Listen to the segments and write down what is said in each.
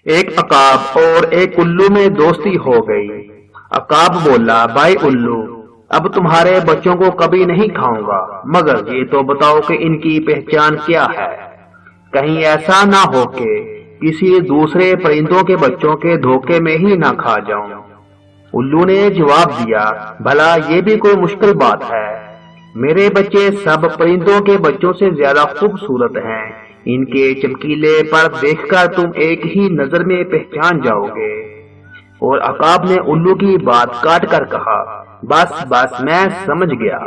ایک عقاب اور ایک الو میں دوستی ہو گئی۔ عقاب بولا، بھائی الو، اب تمہارے بچوں کو کبھی نہیں کھاؤں گا، مگر یہ تو بتاؤ کہ ان کی پہچان کیا ہے، کہیں ایسا نہ ہو کہ کسی دوسرے پرندوں کے بچوں کے دھوکے میں ہی نہ کھا جاؤں۔ الو نے جواب دیا، بھلا یہ بھی کوئی مشکل بات ہے، میرے بچے سب پرندوں کے بچوں سے زیادہ خوبصورت ہیں، ان کے چمکیلے پر دیکھ کر تم ایک ہی نظر میں پہچان جاؤ گے۔ اور عقاب نے الو کی بات کاٹ کر کہا، بس میں سمجھ گیا،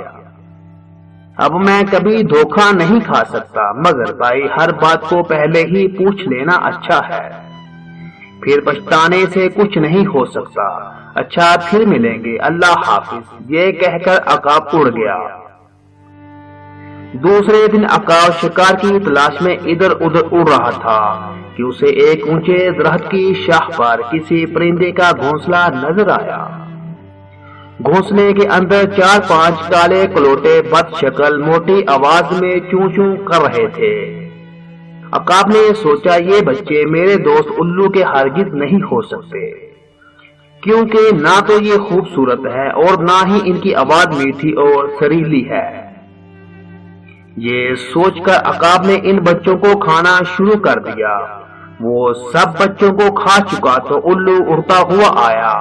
اب میں کبھی دھوکہ نہیں کھا سکتا، مگر بھائی ہر بات کو پہلے ہی پوچھ لینا اچھا ہے، پھر پچھتانے سے کچھ نہیں ہو سکتا۔ اچھا پھر ملیں گے، اللہ حافظ، یہ کہہ کر عقاب اڑ گیا۔ دوسرے دن عقاب شکار کی تلاش میں ادھر ادھر اڑ رہا تھا کہ اسے ایک اونچے درخت کی شاخ پر کسی پرندے کا گھونسلہ نظر آیا۔ گھونسلے کے اندر 4-5 کالے کلوٹے بد شکل موٹی آواز میں چوں چوں کر رہے تھے۔ عقاب نے سوچا، یہ بچے میرے دوست الو کے ہرگز نہیں ہو سکتے، کیونکہ نہ تو یہ خوبصورت ہے اور نہ ہی ان کی آواز میٹھی اور سریلی ہے۔ یہ سوچ کر عقاب نے ان بچوں کو کھانا شروع کر دیا۔ وہ سب بچوں کو کھا چکا تو الو اڑتا ہوا آیا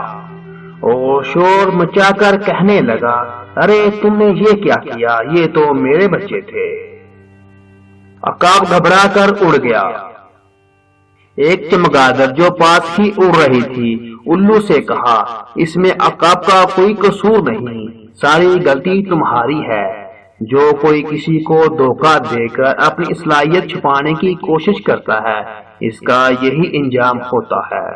اور شور مچا کر کہنے لگا، ارے تم نے یہ کیا کیا، یہ تو میرے بچے تھے۔ عقاب گھبرا کر اڑ گیا۔ ایک چمگادڑ جو پاس ہی اڑ رہی تھی الو سے کہا، اس میں عقاب کا کوئی قصور نہیں، ساری غلطی تمہاری ہے، جو کوئی کسی کو دھوکہ دے کر اپنی صلاحیت چھپانے کی کوشش کرتا ہے، اس کا یہی انجام ہوتا ہے۔